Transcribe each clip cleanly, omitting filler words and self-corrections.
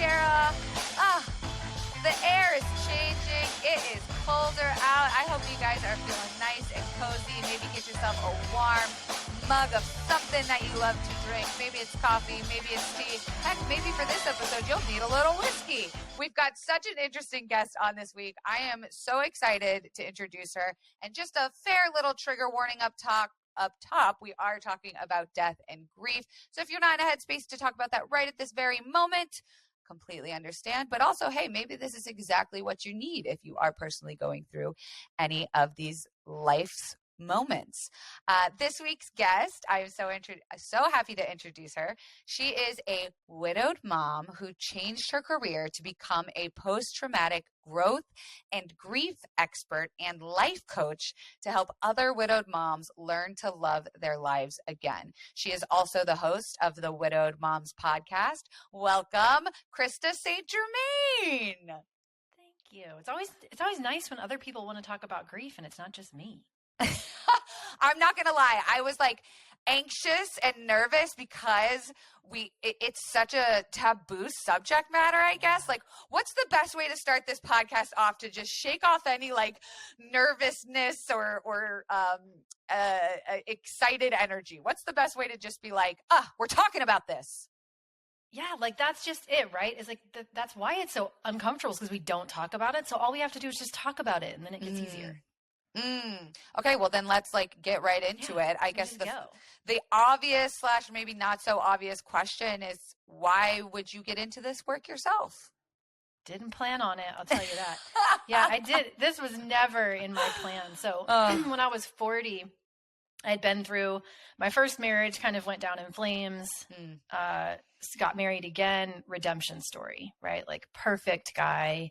Darragh. The air is changing. It is colder out. I hope you guys are feeling nice and cozy. Maybe get yourself a warm mug of something that you love to drink. Maybe it's coffee, maybe it's tea. Heck, maybe for this episode, you'll need a little whiskey. We've got such an interesting guest on this week. I am so excited to introduce her. And just a fair little trigger warning up top, we are talking about death and grief. So if you're not in a headspace to talk about that right at this very moment, completely understand. But also, hey, maybe this is exactly what you need if you are personally going through any of these life's moments. This week's guest, I am so happy to introduce her. She is a widowed mom who changed her career to become a post-traumatic growth and grief expert and life coach to help other widowed moms learn to love their lives again. She is also the host of the Widowed Moms podcast. Welcome, KRISTA St-GERMAIN. Thank you. It's always nice when other people want to talk about grief and it's not just me. I'm not going to lie. I was like anxious and nervous because it's such a taboo subject matter, I guess. Like, what's the best way to start this podcast off to just shake off any like nervousness or excited energy? What's the best way to just be like, we're talking about this? Yeah, like that's just it, right? It's like that's why it's so uncomfortable, because we don't talk about it. So all we have to do is just talk about it, and then it gets easier. Okay, well then let's get right into it. I guess the obvious / maybe not so obvious question is, why would you get into this work yourself? Didn't plan on it, I'll tell you that. Yeah, I did. This was never in my plan. So when I was 40, I'd been through my first marriage, kind of went down in flames, got married again, redemption story, right? Like perfect guy,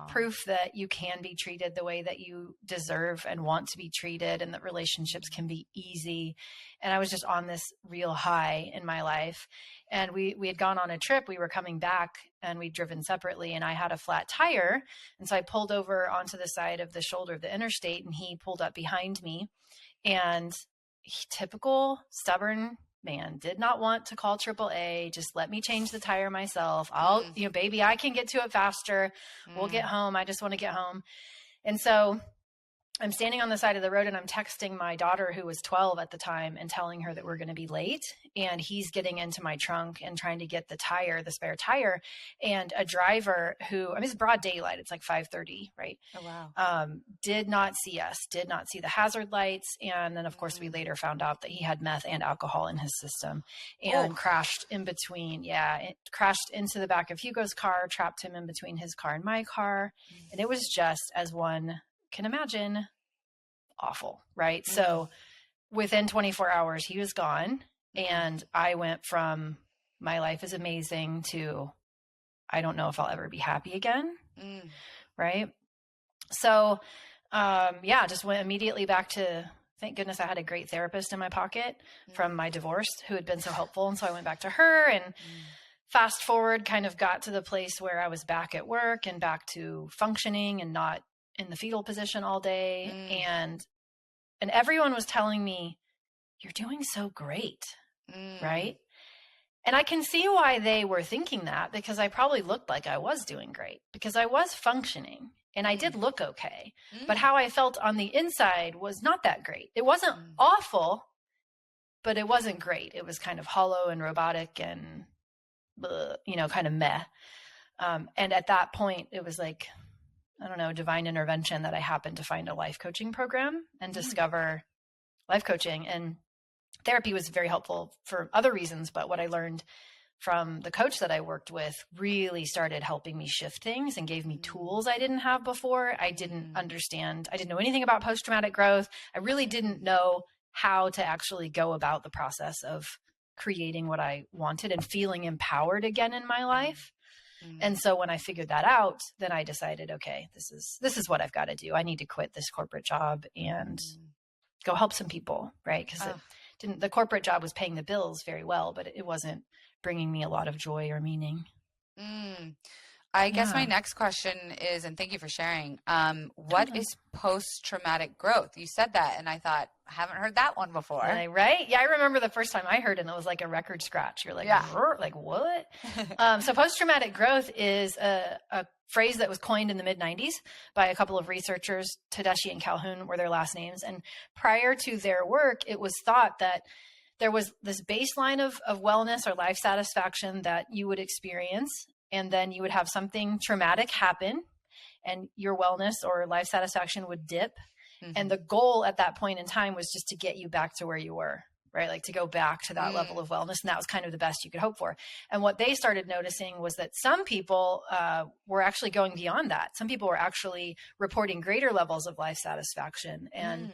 proof that you can be treated the way that you deserve and want to be treated, and that relationships can be easy. And I was just on this real high in my life. And we had gone on a trip. We were coming back and we'd driven separately, and I had a flat tire. And so I pulled over onto the side of the shoulder of the interstate, and he pulled up behind me, and typical stubborn man, did not want to call AAA. Just let me change the tire myself. Baby, I can get to it faster. We'll get home. I just want to get home. And so I'm standing on the side of the road, and I'm texting my daughter, who was 12 at the time, and telling her that we're going to be late. And he's getting into my trunk and trying to get the spare tire. And a driver it's broad daylight. It's like 5:30, right? Oh, wow. Did not see us, did not see the hazard lights. And then of course we later found out that he had meth and alcohol in his system, and crashed in between. Yeah. It crashed into the back of Hugo's car, trapped him in between his car and my car. And it was just, as one can imagine, awful, right? So within 24 hours, he was gone. And I went from my life is amazing to I don't know if I'll ever be happy again. Right. So, just went immediately back to, thank goodness I had a great therapist in my pocket from my divorce who had been so helpful. And so I went back to her, and fast forward, kind of got to the place where I was back at work and back to functioning and not in the fetal position all day. And everyone was telling me, you're doing so great. Right. And I can see why they were thinking that, because I probably looked like I was doing great, because I was functioning and I did look okay. But how I felt on the inside was not that great. It wasn't awful, but it wasn't great. It was kind of hollow and robotic and, kind of meh. And at that point, it was like, I don't know, divine intervention that I happened to find a life coaching program and discover life coaching. And therapy was very helpful for other reasons, but what I learned from the coach that I worked with really started helping me shift things and gave me tools I didn't have before. I didn't understand. I didn't know anything about post-traumatic growth. I really didn't know how to actually go about the process of creating what I wanted and feeling empowered again in my life. And so when I figured that out, then I decided, okay, this is what I've got to do. I need to quit this corporate job and go help some people, right? Because the corporate job was paying the bills very well, but it wasn't bringing me a lot of joy or meaning. I guess my next question is, and thank you for sharing, what is post-traumatic growth? You said that, and I thought, haven't heard that one before. Right? Yeah, I remember the first time I heard it, and it was like a record scratch. You're like, like what? So post-traumatic growth is a phrase that was coined in the mid-90s by a couple of researchers. Tedeschi and Calhoun were their last names. And prior to their work, it was thought that there was this baseline of wellness or life satisfaction that you would experience, and then you would have something traumatic happen, and your wellness or life satisfaction would dip. Mm-hmm. And the goal at that point in time was just to get you back to where you were, right? Like to go back to that level of wellness. And that was kind of the best you could hope for. And what they started noticing was that some people were actually going beyond that. Some people were actually reporting greater levels of life satisfaction. And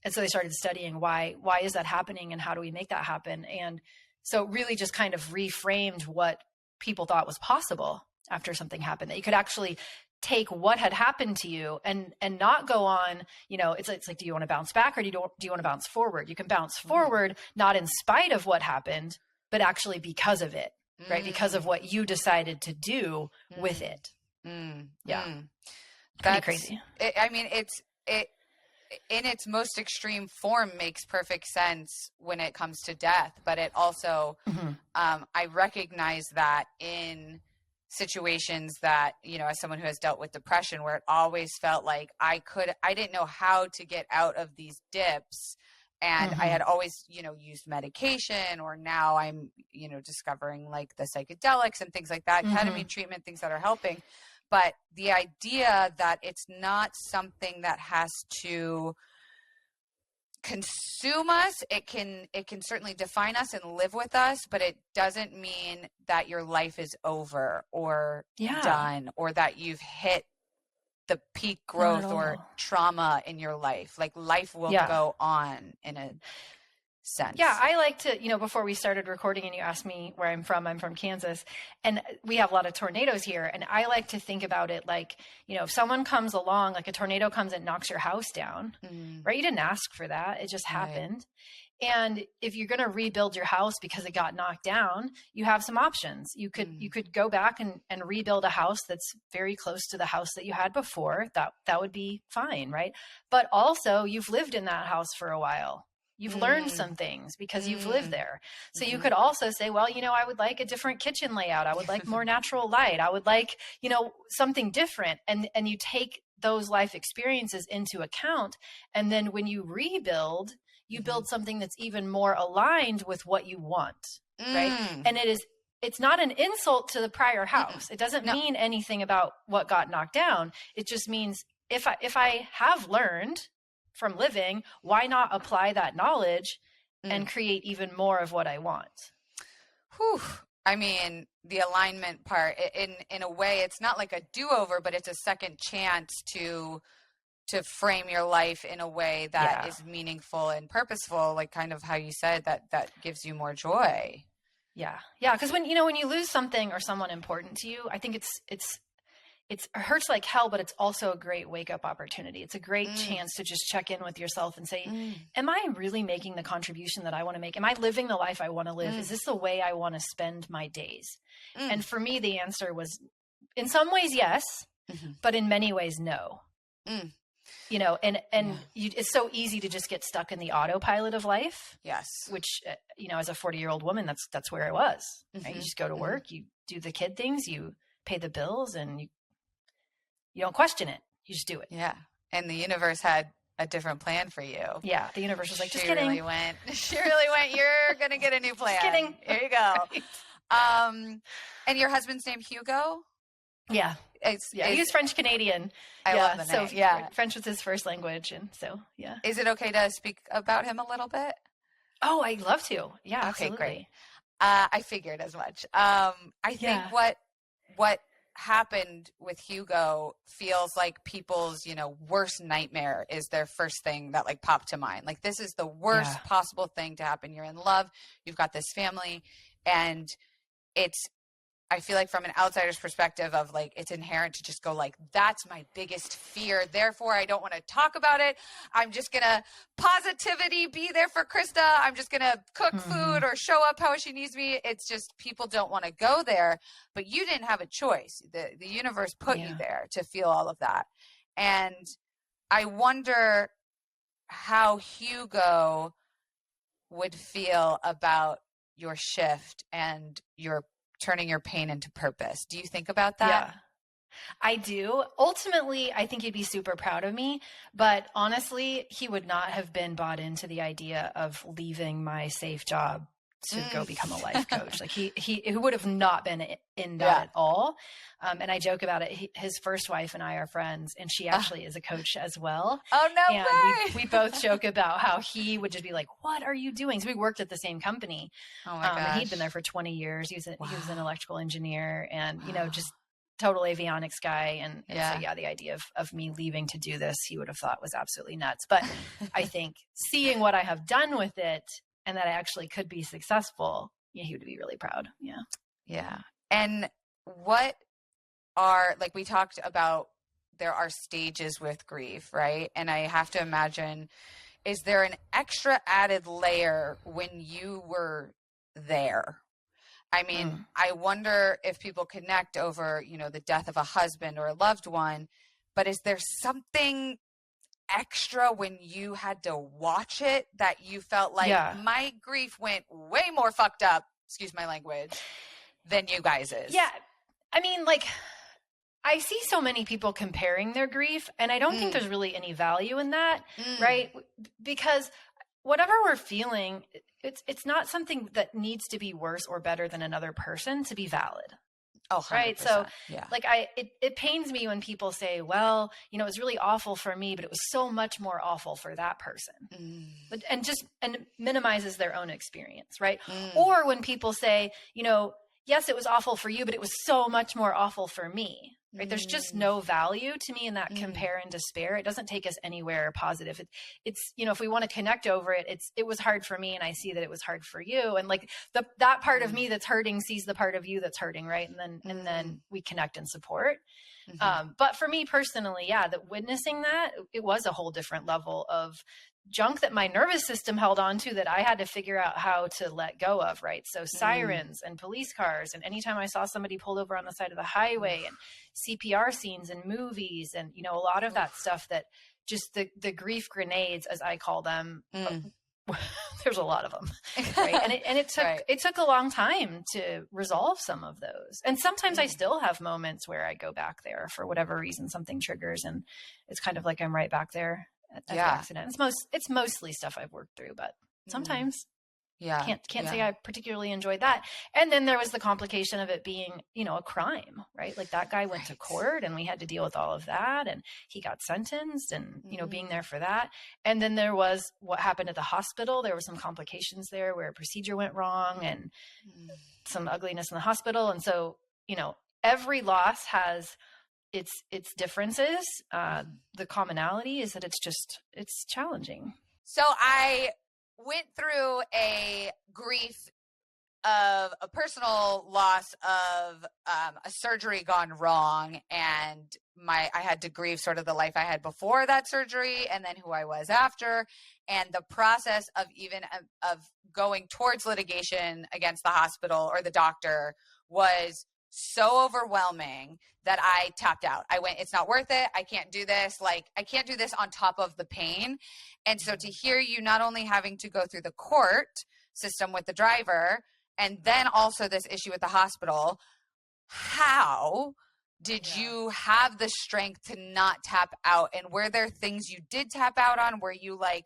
so they started studying why is that happening, and how do we make that happen? And so it really just kind of reframed what people thought was possible after something happened, that you could actually take what had happened to you and not go on, it's like, do you want to bounce back, or do you want to bounce forward? You can bounce forward, not in spite of what happened, but actually because of it, right? Because of what you decided to do with it. Yeah. That's crazy. It's in its most extreme form makes perfect sense when it comes to death, but it also, I recognize that in situations that, as someone who has dealt with depression, where it always felt like I didn't know how to get out of these dips. And I had always, used medication, or now I'm, discovering like the psychedelics and things like that, ketamine treatment, things that are helping. But the idea that it's not something that has to consume us, it can certainly define us and live with us, but it doesn't mean that your life is over or done, or that you've hit the peak growth or trauma in your life. Like life will go on in a sense. Yeah, I like to, before we started recording and you asked me where I'm from Kansas, and we have a lot of tornadoes here. And I like to think about it like, if someone comes along, like a tornado comes and knocks your house down, right? You didn't ask for that. It just happened. And if you're going to rebuild your house because it got knocked down, you have some options. You could go back and rebuild a house that's very close to the house that you had before. That would be fine, right? But also you've lived in that house for a while. You've learned some things because you've lived there. So you could also say, well, I would like a different kitchen layout. I would like more natural light. I would like, something different. And you take those life experiences into account. And then when you rebuild, you build something that's even more aligned with what you want, right? And it's not an insult to the prior house. It doesn't mean anything about what got knocked down. It just means if I have learned from living, why not apply that knowledge and create even more of what I want? Whew. I mean, the alignment part, in a way, it's not like a do-over, but it's a second chance to frame your life in a way that is meaningful and purposeful, like kind of how you said that gives you more joy. Yeah. Yeah. Because when you lose something or someone important to you, I think it hurts like hell, but it's also a great wake-up opportunity. It's a great chance to just check in with yourself and say, am I really making the contribution that I want to make? Am I living the life I want to live? Is this the way I want to spend my days? And for me, the answer was, in some ways, yes, but in many ways, no. It's so easy to just get stuck in the autopilot of life. Yes. Which, as a 40-year-old woman, that's where I was. Right? You just go to work, you do the kid things, you pay the bills, and you don't question it. You just do it. Yeah. And the universe had a different plan for you. Yeah. The universe was like, just kidding. She really went, you're going to get a new plan. Just kidding. Here you go. Right. And your husband's name, Hugo? Yeah. He's French Canadian. I love the name. So French was his first language. And so, yeah. Is it okay to speak about him a little bit? Oh, I'd love to. Yeah, okay, absolutely. Great. I figured as much. I think what happened with Hugo feels like people's, worst nightmare is their first thing that like popped to mind. Like, this is the worst possible thing to happen. You're in love, you've got this family, and I feel like from an outsider's perspective of like, it's inherent to just go like, that's my biggest fear. Therefore, I don't want to talk about it. I'm just going to positivity be there for Krista. I'm just going to cook food or show up how she needs me. It's just people don't want to go there, but you didn't have a choice. The universe put you there to feel all of that. And I wonder how Hugo would feel about your shift and your turning your pain into purpose. Do you think about that? Yeah, I do. Ultimately, I think he'd be super proud of me, but honestly, he would not have been bought into the idea of leaving my safe job to go become a life coach. Like he would have not been in that at all. And I joke about it. His first wife and I are friends, and she actually is a coach as well. Oh, no and way. We both joke about how he would just be like, "What are you doing?" So we worked at the same company. Oh my gosh. And he'd been there for 20 years. He was an electrical engineer, and just total avionics guy. And so, the idea of me leaving to do this, he would have thought was absolutely nuts. But I think seeing what I have done with it and that I actually could be successful, he would be really proud. Yeah. Yeah. And what are, like we talked about, there are stages with grief, right? And I have to imagine, is there an extra added layer when you were there? I mean, I wonder if people connect over, the death of a husband or a loved one, but is there something extra when you had to watch it that you felt like my grief went way more fucked up, excuse my language, than you guys is? Yeah. I mean, like, I see so many people comparing their grief, and I don't think there's really any value in that, right? Because whatever we're feeling, it's not something that needs to be worse or better than another person to be valid. Oh, 100%. Right. So like it pains me when people say, well, it was really awful for me, but it was so much more awful for that person. But, and minimizes their own experience. Right. Or when people say, yes, it was awful for you, but it was so much more awful for me. Right. There's just no value to me in that compare and despair. It doesn't take us anywhere positive. It's, if we want to connect over it, it was hard for me, and I see that it was hard for you. And like that part of me that's hurting sees the part of you that's hurting. Right. And then we connect and support. But for me personally, that witnessing that, it was a whole different level of junk that my nervous system held on to that I had to figure out how to let go of. Right. So sirens and police cars. And anytime I saw somebody pulled over on the side of the highway, and CPR scenes and movies, and, a lot of that stuff that just the grief grenades, as I call them, there's a lot of them. Right. And it took a long time to resolve some of those. And sometimes I still have moments where I go back there for whatever reason, something triggers, and it's kind of like I'm right back there at the accident. It's mostly stuff I've worked through, but sometimes can't say I particularly enjoyed that. And then there was the complication of it being, a crime, right? Like that guy went to court, and we had to deal with all of that, and he got sentenced, and, being there for that. And then there was what happened at the hospital. There were some complications there where a procedure went wrong, and some ugliness in the hospital. And so, every loss has its differences. The commonality is that it's challenging. So I went through a grief of a personal loss of a surgery gone wrong, and I had to grieve sort of the life I had before that surgery, and then who I was after, and the process of even of going towards litigation against the hospital or the doctor was so overwhelming that I tapped out. I went, it's not worth it. I can't do this. Like, I can't do this on top of the pain. And so to hear you not only having to go through the court system with the driver, and then also this issue with the hospital, how did you have the strength to not tap out? And were there things you did tap out on? Were you like,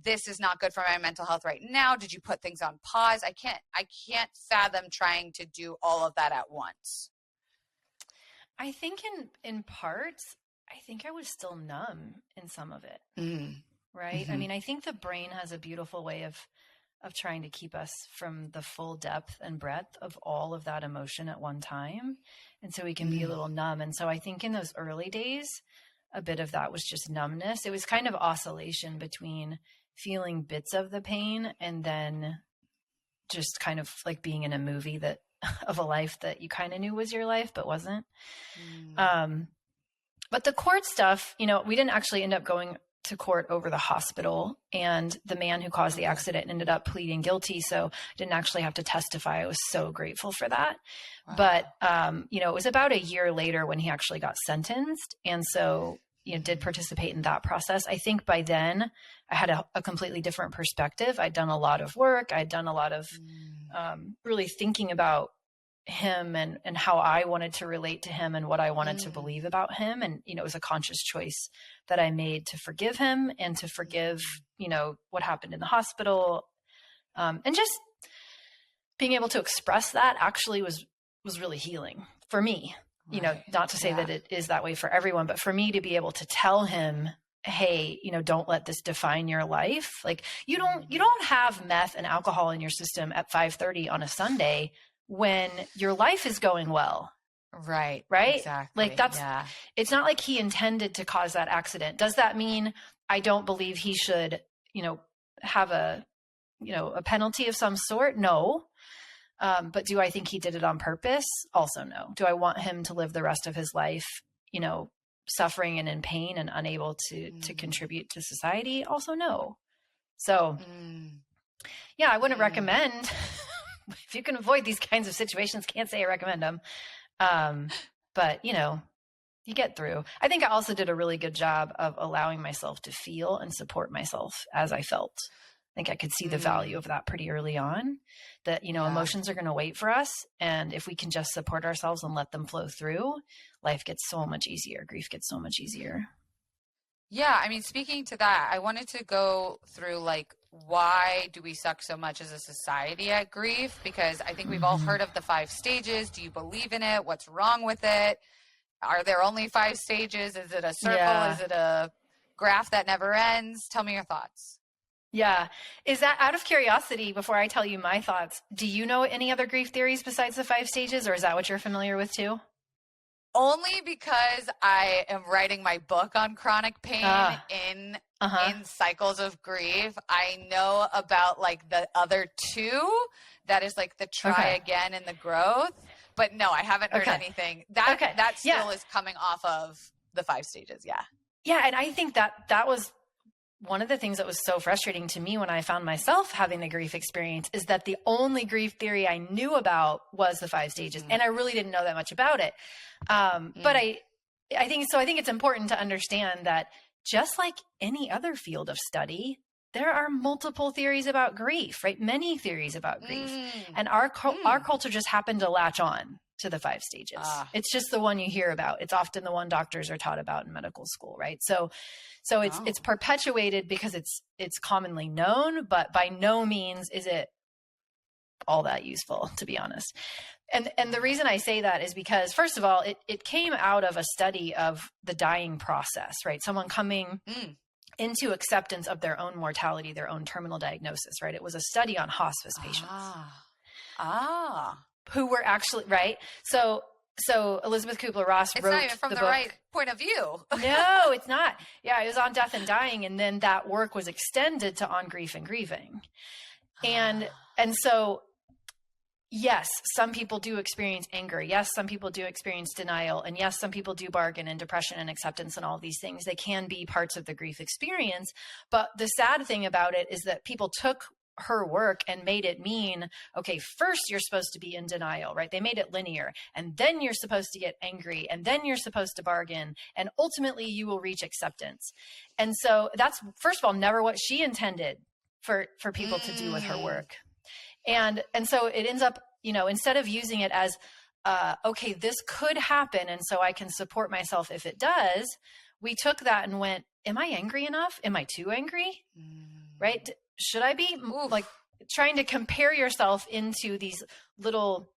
this is not good for my mental health right now? Did you put things on pause? I can't fathom trying to do all of that at once. I think in parts, I think I was still numb in some of it. Right. I mean, I think the brain has a beautiful way of trying to keep us from the full depth and breadth of all of that emotion at one time. And so we can be a little numb. And so I think in those early days, a bit of that was just numbness. It was kind of oscillation between feeling bits of the pain and then just kind of like being in a movie of a life that you kind of knew was your life, but wasn't. But the court stuff, we didn't actually end up going to court over the hospital, and the man who caused the accident ended up pleading guilty. So I didn't actually have to testify. I was so grateful for that. Wow. But, it was about a year later when he actually got sentenced. And so did participate in that process. I think by then I had a completely different perspective. I'd done a lot of work. I'd done a lot of really thinking about him and how I wanted to relate to him and what I wanted to believe about him. And, it was a conscious choice that I made to forgive him and to forgive, what happened in the hospital. And just being able to express that actually was really healing for me. Not to say that it is that way for everyone, but for me to be able to tell him, hey, don't let this define your life. Like you don't have meth and alcohol in your system at 5:30 on a Sunday when your life is going well. Right. Exactly. Like yeah. It's not like he intended to cause that accident. Does that mean I don't believe he should, have a penalty of some sort? No. But do I think he did it on purpose? Also no. Do I want him to live the rest of his life, suffering and in pain and unable to contribute to society? Also no. So yeah, I wouldn't recommend, if you can avoid these kinds of situations, can't say I recommend them. But you get through. I think I also did a really good job of allowing myself to feel and support myself as I felt. I think I could see the value of that pretty early on, that, emotions are going to wait for us. And if we can just support ourselves and let them flow through, life gets so much easier. Grief gets so much easier. Yeah. I mean, speaking to that, I wanted to go through why do we suck so much as a society at grief? Because I think we've all heard of the 5 stages. Do you believe in it? What's wrong with it? Are there only 5 stages? Is it a circle? Yeah. Is it a graph that never ends? Tell me your thoughts. Yeah. Is that, out of curiosity, before I tell you my thoughts, do you know any other grief theories besides the 5 stages, or is that what you're familiar with too? Only because I am writing my book on chronic pain in cycles of grief. I know about the other 2, that is the try again and the growth. But no, I haven't heard anything. That still is coming off of the 5 stages. Yeah. Yeah. And I think that was one of the things that was so frustrating to me when I found myself having the grief experience, is that the only grief theory I knew about was the 5 stages. And I really didn't know that much about it. But I think it's important to understand that just like any other field of study, there are multiple theories about grief, right? Many theories about grief. And our culture just happened to latch on to the 5 stages. It's just the one you hear about. It's often the one doctors are taught about in medical school, right? So it's perpetuated because it's commonly known, but by no means is it all that useful, to be honest. And the reason I say that is because, first of all, it came out of a study of the dying process, right? Someone coming into acceptance of their own mortality, their own terminal diagnosis, right? It was a study on hospice patients. Who were actually, right? So Elizabeth Kubler-Ross wrote the book. It's not even from the right point of view. No, it's not. Yeah, it was on death and dying. And then that work was extended to on grief and grieving. And so, yes, some people do experience anger. Yes, some people do experience denial. And yes, some people do bargain and depression and acceptance and all these things. They can be parts of the grief experience. But the sad thing about it is that people took her work and made it mean, okay, first you're supposed to be in denial, right? They made it linear, and then you're supposed to get angry, and then you're supposed to bargain, and ultimately you will reach acceptance. And so that's, first of all, never what she intended for people to do with her work. And so it ends up, instead of using it as, okay, this could happen, and so I can support myself if it does, we took that and went, am I angry enough? Am I too angry? Right? Should I be trying to compare yourself into these little,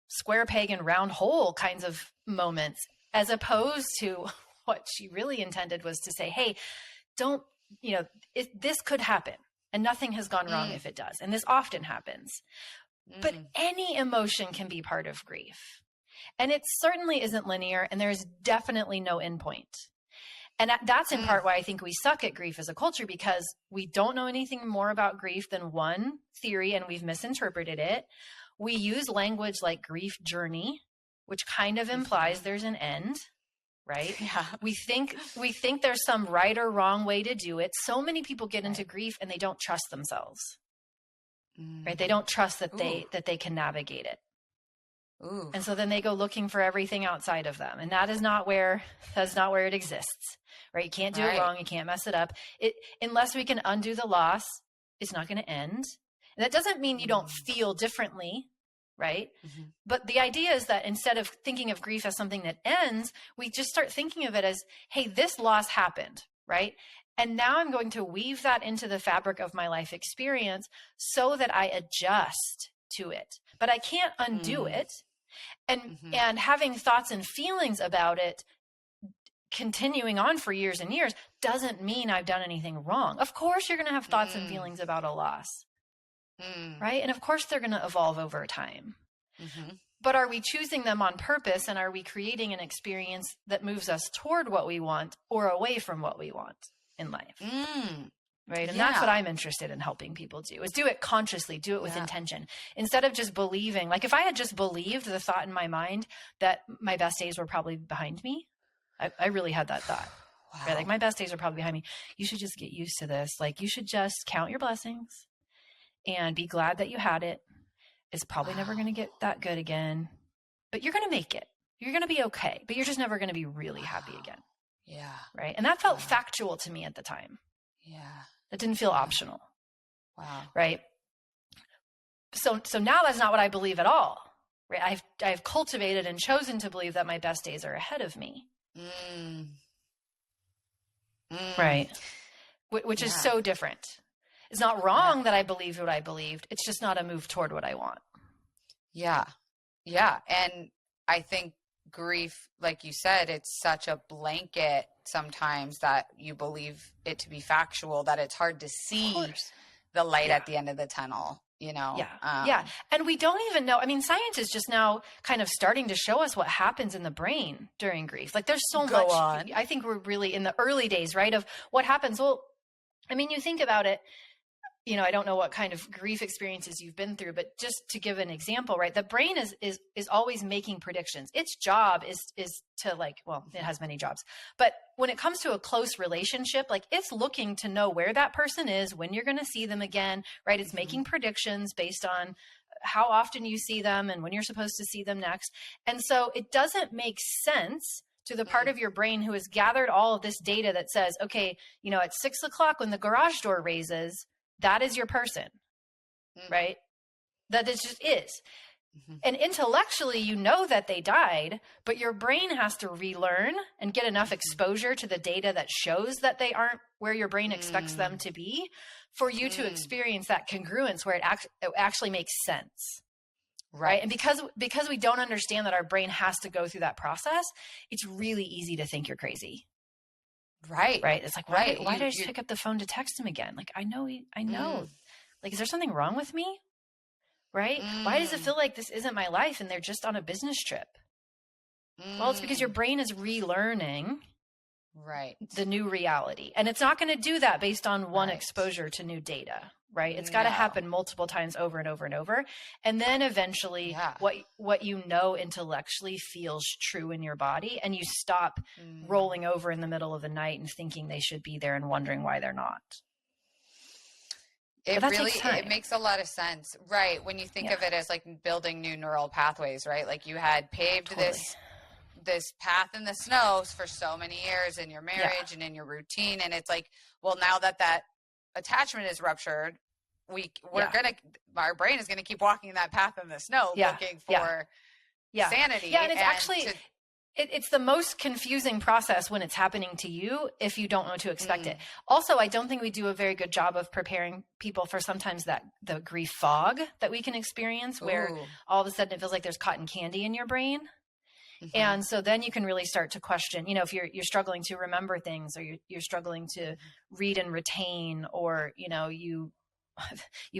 square peg and round hole kinds of moments, as opposed to what she really intended was to say, hey, don't, this could happen and nothing has gone wrong if it does. And this often happens, but any emotion can be part of grief. And it certainly isn't linear, and there's definitely no endpoint. And that's in part why I think we suck at grief as a culture, because we don't know anything more about grief than one theory, and we've misinterpreted it. We use language like grief journey, which kind of implies there's an end, right? Yeah. We think there's some right or wrong way to do it. So many people get into grief and they don't trust themselves, right? They don't trust that they can navigate it. Ooh. And so then they go looking for everything outside of them. And that's not where it exists, right? You can't do it wrong. You can't mess it up. Unless we can undo the loss, it's not going to end. And that doesn't mean you don't feel differently, right? Mm-hmm. But the idea is that instead of thinking of grief as something that ends, we just start thinking of it as, hey, this loss happened, right? And now I'm going to weave that into the fabric of my life experience so that I adjust to it. But I can't undo it. And having thoughts and feelings about it continuing on for years and years doesn't mean I've done anything wrong. Of course, you're going to have thoughts and feelings about a loss, right? And of course, they're going to evolve over time. But are we choosing them on purpose, and are we creating an experience that moves us toward what we want or away from what we want in life? Right. And that's what I'm interested in helping people do, is do it consciously, do it with intention, instead of just believing. Like if I had just believed the thought in my mind that my best days were probably behind me, I really had that thought, right? Like my best days are probably behind me. You should just get used to this. Like you should just count your blessings and be glad that you had it. It's probably never going to get that good again, but you're going to make it. You're going to be okay, but you're just never going to be really happy again. Yeah. Right. And that felt factual to me at the time. Yeah. That didn't feel optional. Wow. Right. So now that's not what I believe at all. Right. I've cultivated and chosen to believe that my best days are ahead of me. Right. Which is so different. It's not wrong that I believed what I believed. It's just not a move toward what I want. Yeah. Yeah. And I think grief, like you said, it's such a blanket sometimes that you believe it to be factual that it's hard to see the light at the end of the tunnel, you know? Yeah. And we don't even know. I mean, science is just now kind of starting to show us what happens in the brain during grief. Like there's so much, I think we're really in the early days, right? Of what happens. Well, I mean, you think about it, you know, I don't know what kind of grief experiences you've been through, but just to give an example, right? The brain is always making predictions. Its job is to like, well, it has many jobs, but when it comes to a close relationship, like it's looking to know where that person is, when you're going to see them again, right? It's making predictions based on how often you see them and when you're supposed to see them next. And so it doesn't make sense to the part of your brain who has gathered all of this data that says, okay, you know, at 6 o'clock when the garage door raises, that is your person, right? That it just is. And intellectually, you know that they died, but your brain has to relearn and get enough exposure to the data that shows that they aren't where your brain expects them to be for you to experience that congruence where it actually makes sense. Right. And because we don't understand that our brain has to go through that process, it's really easy to think you're crazy. Right. It's like, why did I just pick up the phone to text him again? Like, I know. Like, is there something wrong with me? Right. Why does it feel like this isn't my life and they're just on a business trip? Well, it's because your brain is relearning the new reality. And it's not going to do that based on one exposure to new data. Right. It's got to happen multiple times over and over and over. And then eventually what you know intellectually feels true in your body. And you stop rolling over in the middle of the night and thinking they should be there and wondering why they're not. It makes a lot of sense. Right. When you think of it as like building new neural pathways, right? Like you had paved this path in the snow for so many years in your marriage and in your routine. And it's like, well, now that attachment is ruptured, our brain is going to keep walking that path in the snow looking for sanity. Yeah. And it's actually, it's the most confusing process when it's happening to you if you don't know to expect it. Also, I don't think we do a very good job of preparing people for sometimes the grief fog that we can experience where all of a sudden it feels like there's cotton candy in your brain. And so then you can really start to question, you know, if you're struggling to remember things, or you're struggling to read and retain, or, you know, you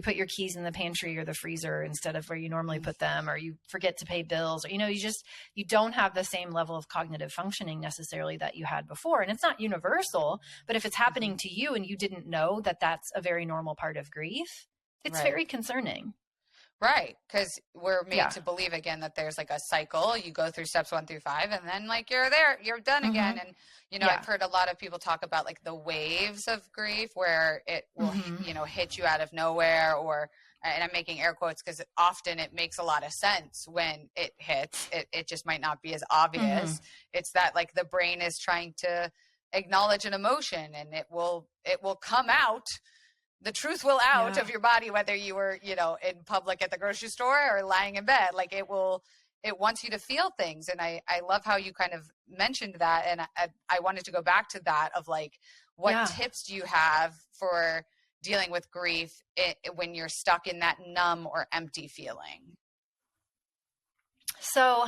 put your keys in the pantry or the freezer instead of where you normally put them, or you forget to pay bills, or, you know, you don't have the same level of cognitive functioning necessarily that you had before. And it's not universal, but if it's happening to you and you didn't know that that's a very normal part of grief, it's very concerning. Right. Because we're made to believe again that there's like a cycle. You go through steps 1 through 5 and then like you're done again. And, you know, I've heard a lot of people talk about like the waves of grief where it will, you know, hit you out of nowhere, or and I'm making air quotes because often it makes a lot of sense when it hits. It just might not be as obvious. It's that like the brain is trying to acknowledge an emotion, and it will come out. The truth will out of your body, whether you were, you know, in public at the grocery store or lying in bed. Like it wants you to feel things. And I love how you kind of mentioned that. And I wanted to go back to that of like, what tips do you have for dealing with grief when you're stuck in that numb or empty feeling? So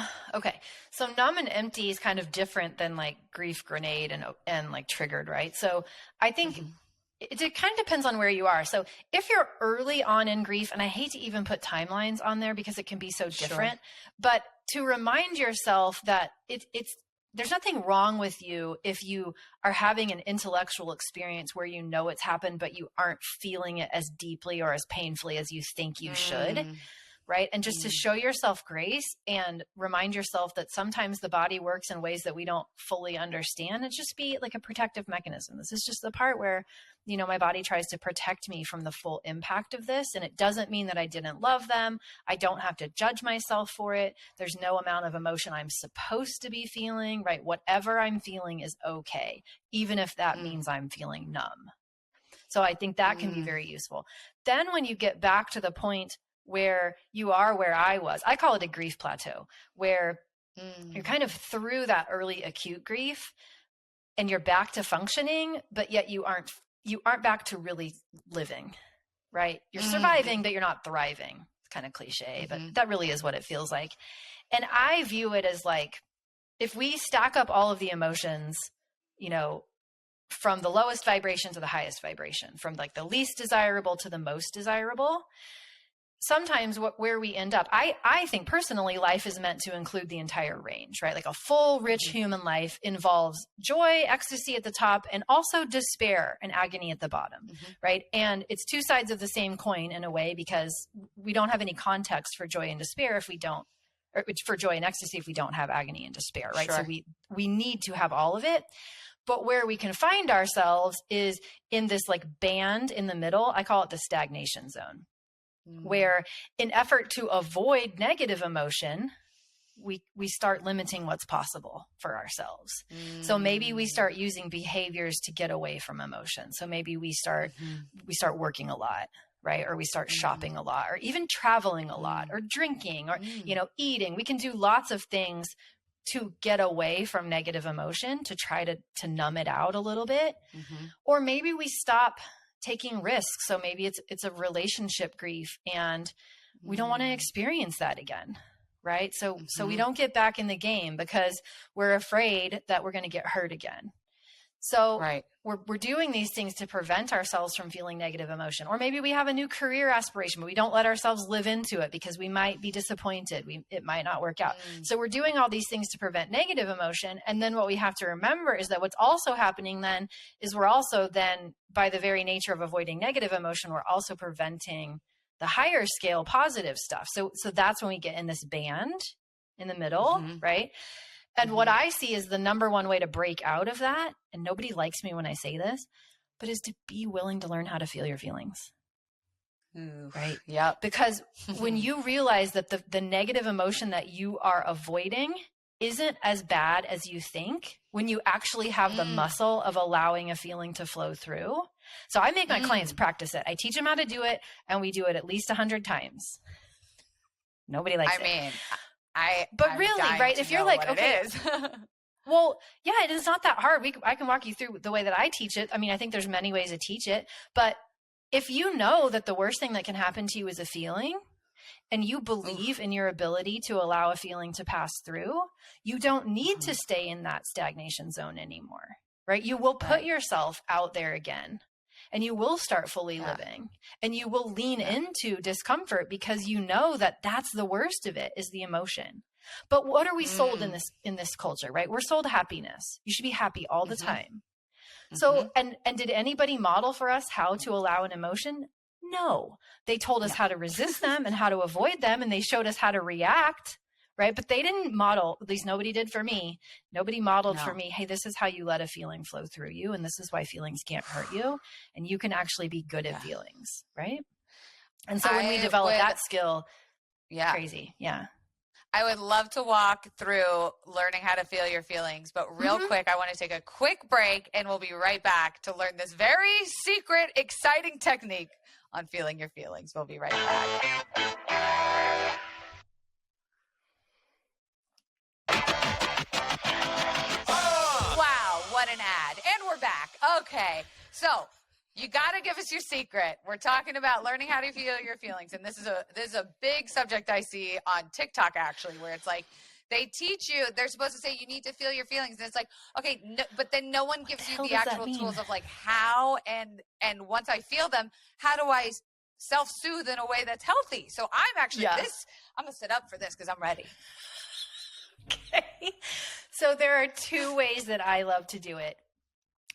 numb and empty is kind of different than like grief grenade and like triggered, right? So I think it kind of depends on where you are. So if you're early on in grief, and I hate to even put timelines on there because it can be so different, but to remind yourself that there's nothing wrong with you if you are having an intellectual experience where you know it's happened, but you aren't feeling it as deeply or as painfully as you think you should. Right. And just to show yourself grace and remind yourself that sometimes the body works in ways that we don't fully understand. It's just be like a protective mechanism. This is just the part where, you know, my body tries to protect me from the full impact of this. And it doesn't mean that I didn't love them. I don't have to judge myself for it. There's no amount of emotion I'm supposed to be feeling, right? Whatever I'm feeling is okay, even if that means I'm feeling numb. So I think that can be very useful. Then when you get back to the point where you are where I was, I call it a grief plateau, where you're kind of through that early acute grief and you're back to functioning, but yet you aren't back to really living, right? You're surviving, but you're not thriving. It's kind of cliche, but that really is what it feels like. And I view it as like, if we stack up all of the emotions, you know, from the lowest vibration to the highest vibration, from like the least desirable to the most desirable, sometimes where we end up, I think personally, life is meant to include the entire range, right? Like a full, rich human life involves joy, ecstasy at the top, and also despair and agony at the bottom, right? And it's two sides of the same coin in a way, because we don't have any context for joy and despair if we don't, or for joy and ecstasy if we don't have agony and despair, right? So we need to have all of it. But where we can find ourselves is in this like band in the middle. I call it the stagnation zone. Where in effort to avoid negative emotion, we start limiting what's possible for ourselves. So maybe we start using behaviors to get away from emotion. So maybe we start working a lot, right? Or we start shopping a lot, or even traveling a lot, or drinking, or you know, eating. We can do lots of things to get away from negative emotion, to try to numb it out a little bit. Or maybe we stop taking risks. So maybe it's a relationship grief and we don't want to experience that again. Right. So we don't get back in the game because we're afraid that we're going to get hurt again. So we're doing these things to prevent ourselves from feeling negative emotion. Or maybe we have a new career aspiration, but we don't let ourselves live into it because we might be disappointed. It might not work out. So we're doing all these things to prevent negative emotion. And then what we have to remember is that what's also happening then is we're also then, by the very nature of avoiding negative emotion, we're also preventing the higher scale positive stuff. So that's when we get in this band in the middle, right? And what I see is the number one way to break out of that, and nobody likes me when I say this, but is to be willing to learn how to feel your feelings. Right? Yeah. Because when you realize that the negative emotion that you are avoiding isn't as bad as you think, when you actually have the muscle of allowing a feeling to flow through. So I make my clients practice it. I teach them how to do it, and we do it at least 100 times. Nobody likes it. But really, right? If you're like, okay, well, yeah, it is not that hard. I can walk you through the way that I teach it. I mean, I think there's many ways to teach it, but if you know that the worst thing that can happen to you is a feeling, and you believe in your ability to allow a feeling to pass through, you don't need to stay in that stagnation zone anymore, right? You will put yourself out there again. And you will start fully living, and you will lean into discomfort because you know that that's the worst of it, is the emotion. But what are we sold in this culture, right? We're sold happiness. You should be happy all the time. So, and did anybody model for us how to allow an emotion? No, they told us how to resist them and how to avoid them. And they showed us how to react. Right. But they didn't model, at least nobody did for me. Nobody modeled for me, hey, this is how you let a feeling flow through you. And this is why feelings can't hurt you. And you can actually be good at feelings. Right. And so when we develop that skill, crazy. Yeah. I would love to walk through learning how to feel your feelings, but real quick, I want to take a quick break and we'll be right back to learn this very secret, exciting technique on feeling your feelings. We'll be right back. Wow, what an ad. And we're back. Okay, so you got to give us your secret. We're talking about learning how to feel your feelings. And this is a big subject I see on TikTok, actually, where it's like they teach you, they're supposed to say you need to feel your feelings. And it's like, okay, no, but then no one gives you the actual tools of like how, and once I feel them, how do I self-soothe in a way that's healthy? So I'm actually I'm going to sit up for this because I'm ready. Okay. So there are two ways that I love to do it.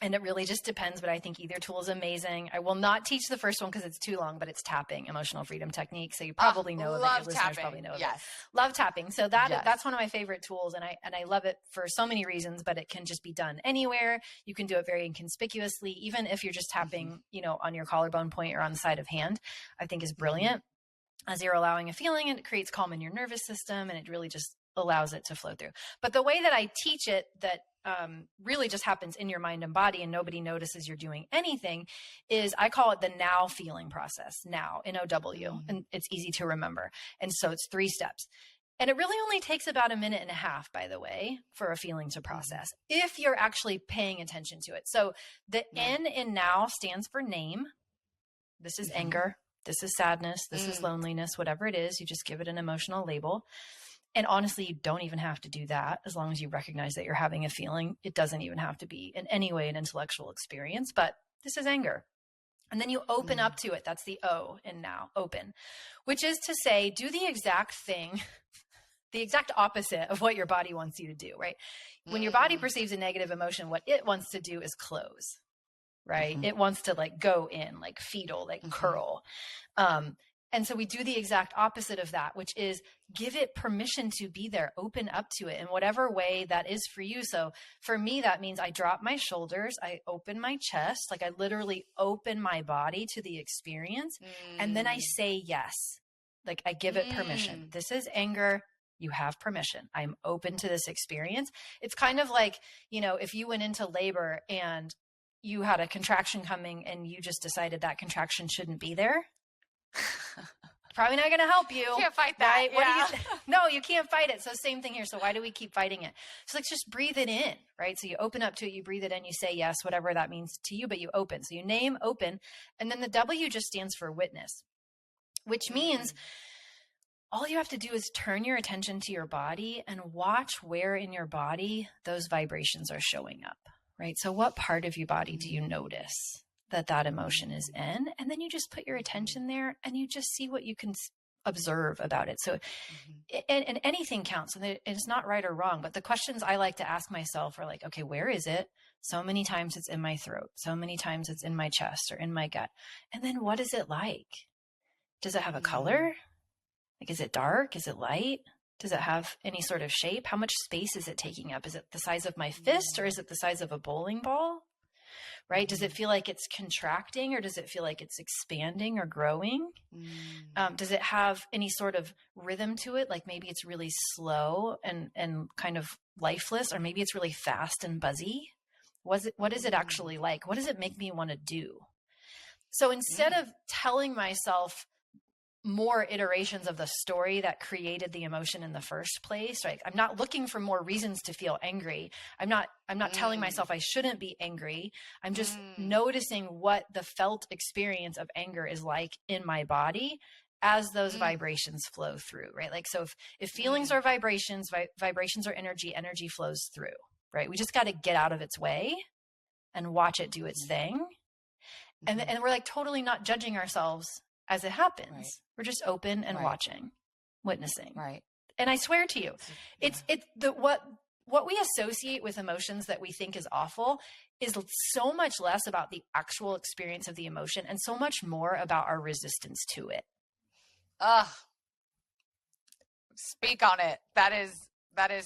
And it really just depends, but I think either tool is amazing. I will not teach the first one because it's too long, but it's tapping, emotional freedom technique. So you probably know of it. Your listeners probably know of it. Love tapping. So that's one of my favorite tools, and I love it for so many reasons, but it can just be done anywhere. You can do it very inconspicuously, even if you're just tapping, on your collarbone point or on the side of hand, I think is brilliant. As you're allowing a feeling, and it creates calm in your nervous system, and it really just allows it to flow through. But the way that I teach it that really just happens in your mind and body and nobody notices you're doing anything is I call it the now feeling process. Now, N-O-W, and it's easy to remember. And so it's 3 steps. And it really only takes about 1.5 minutes, by the way, for a feeling to process if you're actually paying attention to it. So the N in now stands for name. This is anger. This is sadness. This is loneliness, whatever it is. You just give it an emotional label. And honestly, you don't even have to do that as long as you recognize that you're having a feeling. It doesn't even have to be in any way an intellectual experience, but this is anger. And then you open up to it. That's the O in now, open, which is to say, do the exact thing, the exact opposite of what your body wants you to do, right? When your body perceives a negative emotion, what it wants to do is close, right? It wants to like go in, like fetal, like curl. And so we do the exact opposite of that, which is give it permission to be there, open up to it in whatever way that is for you. So for me, that means I drop my shoulders, I open my chest, like I literally open my body to the experience. And then I say yes, like I give it permission. This is anger. You have permission. I'm open to this experience. It's kind of like, if you went into labor and you had a contraction coming and you just decided that contraction shouldn't be there. Probably not going to help you. Can't fight that. Right? No, you can't fight it. So same thing here. So why do we keep fighting it? So let's just breathe it in, right? So you open up to it, you breathe it in, you say yes, whatever that means to you, but you open. So you name, open, and then the W just stands for witness, which means all you have to do is turn your attention to your body and watch where in your body those vibrations are showing up, right? So what part of your body do you notice that emotion is in? And then you just put your attention there and you just see what you can observe about it. So, and anything counts, and it's not right or wrong, but the questions I like to ask myself are like, okay, where is it? So many times it's in my throat. So many times it's in my chest or in my gut. And then what is it like? Does it have a color? Like, is it dark? Is it light? Does it have any sort of shape? How much space is it taking up? Is it the size of my fist or is it the size of a bowling ball? Right? Does it feel like it's contracting or does it feel like it's expanding or growing? Does it have any sort of rhythm to it? Like maybe it's really slow and kind of lifeless, or maybe it's really fast and buzzy. What is it actually like? What does it make me want to do? So instead of telling myself more iterations of the story that created the emotion in the first place, right? I'm not looking for more reasons to feel angry. I'm not telling myself I shouldn't be angry. I'm just noticing what the felt experience of anger is like in my body as those vibrations flow through, right? Like, so if feelings are vibrations, vibrations are energy, energy flows through, right? We just got to get out of its way and watch it do its thing. And we're like totally not judging ourselves as it happens. Right. We're just open and watching, witnessing. Right. And I swear to you, it's what we associate with emotions that we think is awful is so much less about the actual experience of the emotion and so much more about our resistance to it. Speak on it. That is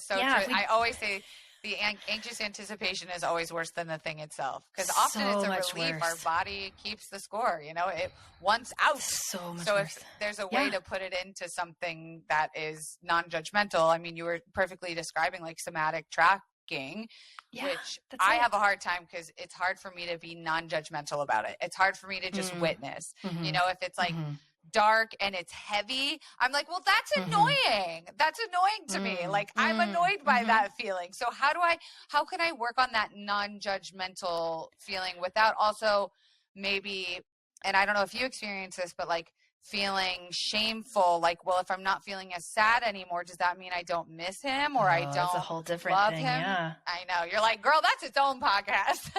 so true. I always say the anxious anticipation is always worse than the thing itself, because often So it's a much relief. worse. Our body keeps the score, you know, it wants out. So much So worse. if there's a way to put it into something that is non-judgmental, I mean, you were perfectly describing like somatic tracking, which I have a hard time, because it's hard for me to be non-judgmental about it. It's hard for me to just witness, you know, if it's like dark and it's heavy, I'm like, well, that's annoying. That's annoying to me. Like, I'm annoyed by that feeling. So how can I work on that non-judgmental feeling without also maybe, and I don't know if you experience this, but like feeling shameful, like, well, if I'm not feeling as sad anymore, does that mean I don't miss him, or I don't that's a whole different love thing, him? yeah. I know. You're like, girl, that's its own podcast.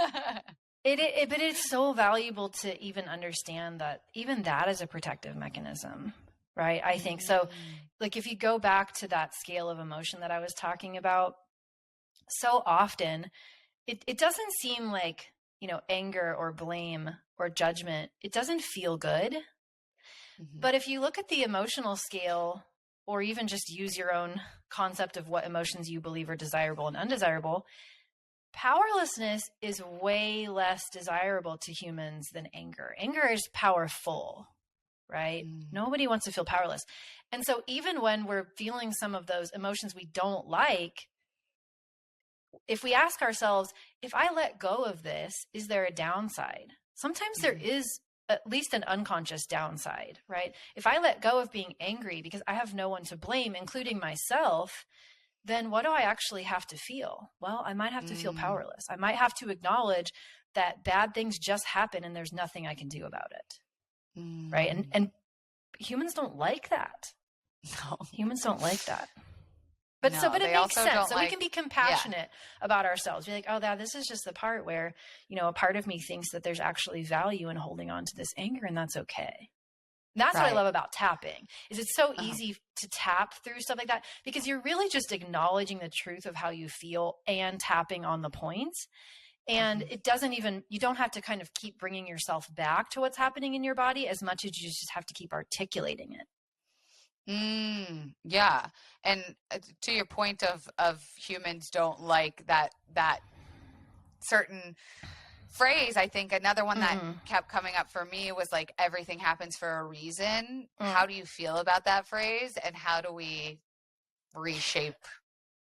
But it's so valuable to even understand that even that is a protective mechanism, right? I think so. Like, if you go back to that scale of emotion that I was talking about, so often it doesn't seem like, you know, anger or blame or judgment, it doesn't feel good. But if you look at the emotional scale, or even just use your own concept of what emotions you believe are desirable and undesirable, powerlessness is way less desirable to humans than anger. Anger is powerful, right? Nobody wants to feel powerless. And so even when we're feeling some of those emotions we don't like, if we ask ourselves, if I let go of this, is there a downside? Sometimes there is at least an unconscious downside, right? If I let go of being angry because I have no one to blame, including myself, then what do I actually have to feel? Well, I might have to feel powerless. I might have to acknowledge that bad things just happen and there's nothing I can do about it. Right? And humans don't like that. No. Humans don't like that. But it makes sense. So we can be compassionate about ourselves. Be like, oh, this is just the part where, you know, a part of me thinks that there's actually value in holding on to this anger, and that's okay. That's what I love about tapping, is it's so easy to tap through stuff like that, because you're really just acknowledging the truth of how you feel and tapping on the points. And it doesn't even, you don't have to kind of keep bringing yourself back to what's happening in your body as much as you just have to keep articulating it. Yeah. And to your point of humans don't like that certain phrase, I think another one that kept coming up for me was like, everything happens for a reason. How do you feel about that phrase, and how do we reshape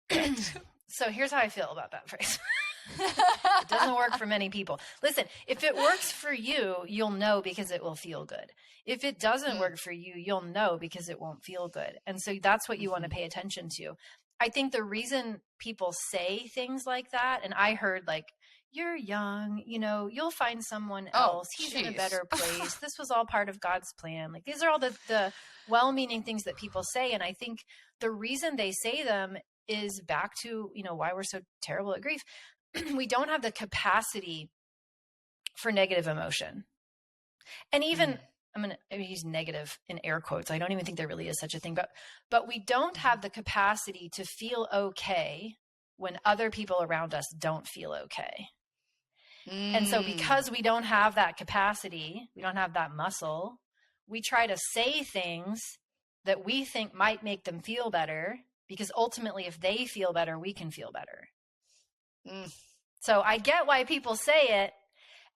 it? So here's how I feel about that phrase. It doesn't work for many people. Listen, if it works for you, you'll know because it will feel good. If it doesn't work for you, you'll know because it won't feel good. And so that's what you want to pay attention to. I think the reason people say things like that, and I heard like, you're young, you know, you'll find someone else. He's in a better place. This was all part of God's plan. Like, these are all the well-meaning things that people say. And I think the reason they say them is back to, you know, why we're so terrible at grief. We don't have the capacity for negative emotion. And even, I'm going to use negative in air quotes. I don't even think there really is such a thing, but we don't have the capacity to feel okay when other people around us don't feel okay. And so because we don't have that capacity, we don't have that muscle, we try to say things that we think might make them feel better, because ultimately if they feel better, we can feel better. So I get why people say it.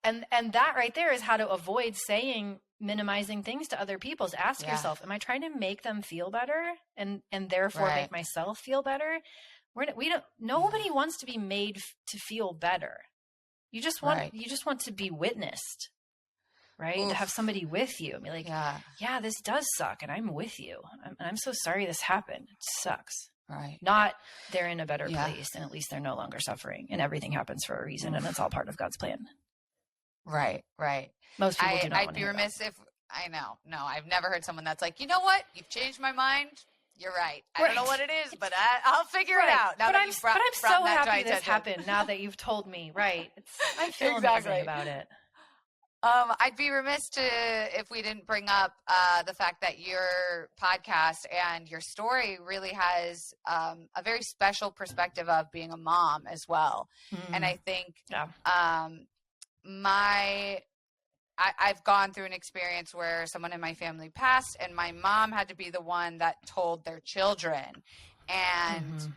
And that right there is how to avoid saying minimizing things to other people. Is ask yourself, am I trying to make them feel better and therefore make myself feel better? Nobody wants to be made to feel better. You just want to be witnessed, right? Oof. To have somebody with you and be like, yeah, this does suck. And I'm with you. I'm so sorry this happened. It sucks. Right. Not they're in a better place and at least they're no longer suffering and everything happens for a reason and it's all part of God's plan. Right. Most people do not I'd be remiss if I've never heard someone that's like, you know what? You've changed my mind. You're right. I don't know what it is, but I'll figure it out. Now I'm so happy this happened now that you've told me. Right. I feel amazing about it. I'd be remiss if we didn't bring up the fact that your podcast and your story really has a very special perspective of being a mom as well. And I think I've gone through an experience where someone in my family passed and my mom had to be the one that told their children. And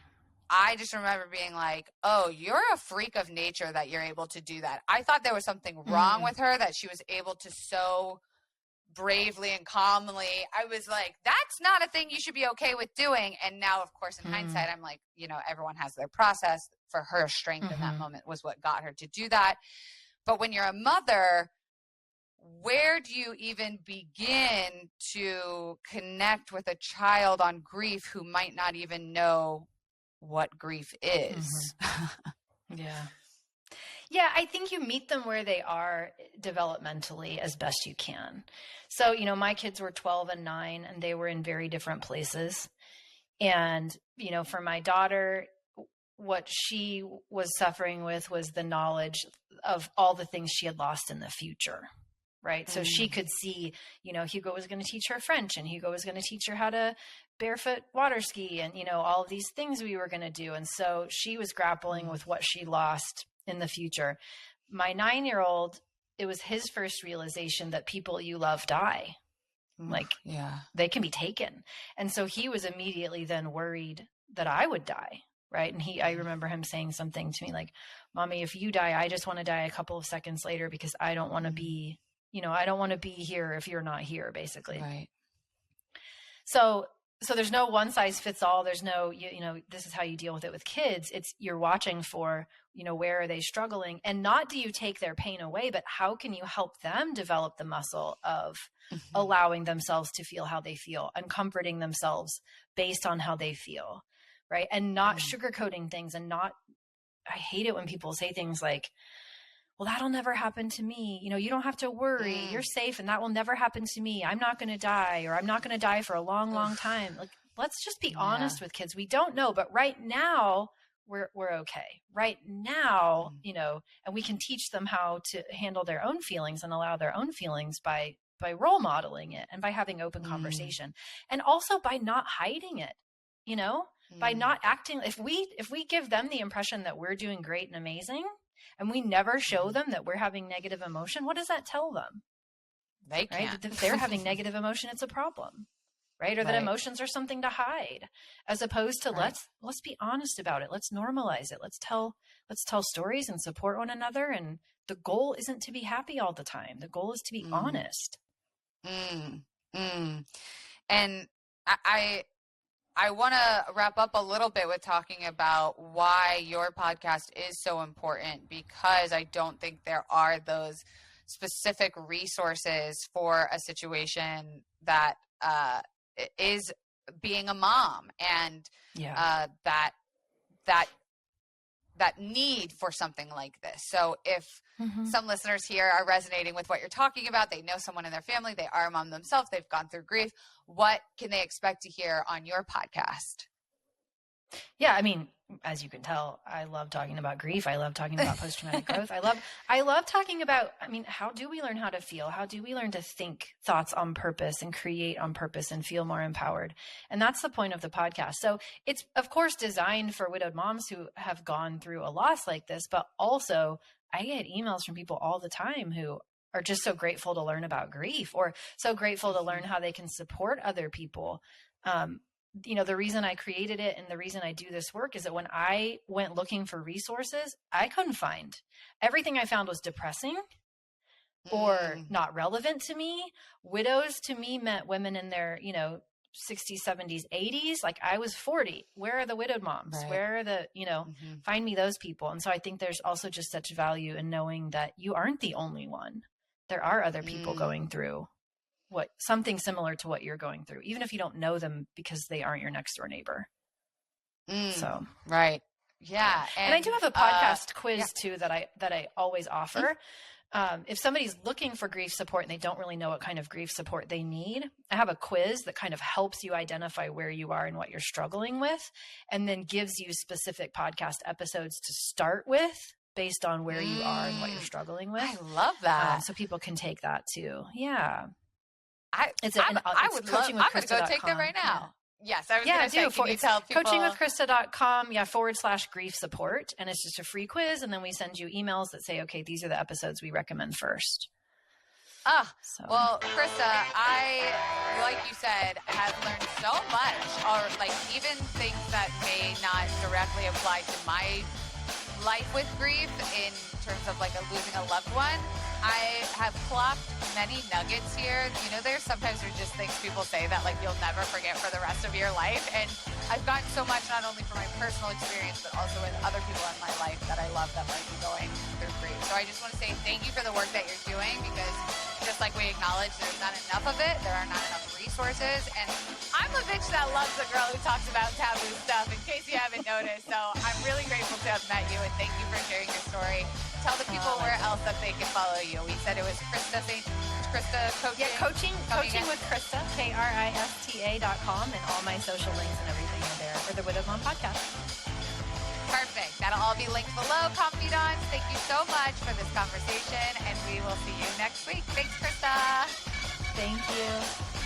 I just remember being like, oh, you're a freak of nature that you're able to do that. I thought there was something wrong with her, that she was able to so bravely and calmly. I was like, that's not a thing you should be okay with doing. And now, of course, in hindsight, I'm like, you know, everyone has their process. For her, strength in that moment was what got her to do that. But when you're a mother, where do you even begin to connect with a child on grief who might not even know what grief is? Yeah, I think you meet them where they are developmentally as best you can. So, you know, my kids were 12 and 9, and they were in very different places. And, you know, for my daughter, what she was suffering with was the knowledge of all the things she had lost in the future. Right. So she could see, you know, Hugo was going to teach her French, and Hugo was going to teach her how to barefoot water ski, and, you know, all of these things we were going to do. And so she was grappling with what she lost in the future. My 9-year-old, it was his first realization that people you love die. Like, they can be taken. And so he was immediately then worried that I would die. Right. And I remember him saying something to me like, Mommy, if you die, I just want to die a couple of seconds later, because I don't want to be, you know, I don't want to be here if you're not here, basically. Right. So there's no one size fits all. There's no, you know, this is how you deal with it with kids. It's, you're watching for, you know, where are they struggling, and not do you take their pain away, but how can you help them develop the muscle of allowing themselves to feel how they feel and comforting themselves based on how they feel. Right. And not sugarcoating things, and not, I hate it when people say things like, well, that'll never happen to me. You know, you don't have to worry. You're safe, and that will never happen to me. I'm not going to die, or I'm not going to die for a long, long time. Like, let's just be honest with kids. We don't know, but right now we're okay. Right now, you know, and we can teach them how to handle their own feelings and allow their own feelings by role modeling it, and by having open conversation, and also by not hiding it, you know, by not acting. If we give them the impression that we're doing great and amazing, and we never show them that we're having negative emotion, what does that tell them? They can't. Right? If they're having negative emotion, it's a problem, right? Or that emotions are something to hide, as opposed to let's be honest about it. Let's normalize it. Let's tell stories and support one another. And the goal isn't to be happy all the time. The goal is to be honest. And I want to wrap up a little bit with talking about why your podcast is so important, because I don't think there are those specific resources for a situation that is being a mom, and that need for something like this. So if some listeners here are resonating with what you're talking about, they know someone in their family, they are a mom themselves, they've gone through grief, what can they expect to hear on your podcast? Yeah, I mean, as you can tell, I love talking about grief. I love talking about post-traumatic growth. I love talking about, I mean, how do we learn how to feel? How do we learn to think thoughts on purpose and create on purpose and feel more empowered? And that's the point of the podcast. So it's, of course, designed for widowed moms who have gone through a loss like this, but also I get emails from people all the time who are just so grateful to learn about grief, or so grateful to learn how they can support other people. You know, the reason I created it and the reason I do this work is that when I went looking for resources, I couldn't find. Everything I found was depressing or not relevant to me. Widows to me meant women in their, you know, 60s, 70s, 80s. Like, I was 40. Where are the widowed moms? Right. Where are the, you know, find me those people. And so I think there's also just such value in knowing that you aren't the only one. There are other people going through something similar to what you're going through, even if you don't know them because they aren't your next door neighbor. So, right. Yeah. And I do have a podcast quiz too, that I always offer. If somebody's looking for grief support and they don't really know what kind of grief support they need, I have a quiz that kind of helps you identify where you are and what you're struggling with, and then gives you specific podcast episodes to start with based on where you are and what you're struggling with. I love that. So people can take that too. Yeah. I'm going to go take them right now. Yes, I was going to say, can you tell people? Coachingwithkrista.com, /grief support. And it's just a free quiz. And then we send you emails that say, okay, these are the episodes we recommend first. Well, Krista, I, like you said, have learned so much, or like even things that may not directly apply to my life with grief in terms of like losing a loved one. I have clocked many nuggets here. You know, there's sometimes just things people say that like you'll never forget for the rest of your life. And I've gotten so much, not only from my personal experience, but also with other people in my life that I love that might be going through grief. So I just want to say thank you for the work that you're doing, because just like we acknowledge there's not enough of it, there are not enough resources. And I'm a bitch that loves a girl who talks about taboo stuff, in case you haven't noticed. So I'm really grateful to have met you, and thank you for sharing your story. Tell the people where else that they can follow you. We said it was Krista Coaching. Yeah, coaching with Krista, KRISTA.com, and all my social links and everything are there for the Widow Mom podcast. Perfect. That'll all be linked below. Confidants, thank you so much for this conversation, and we will see you next week. Thanks, Krista. Thank you.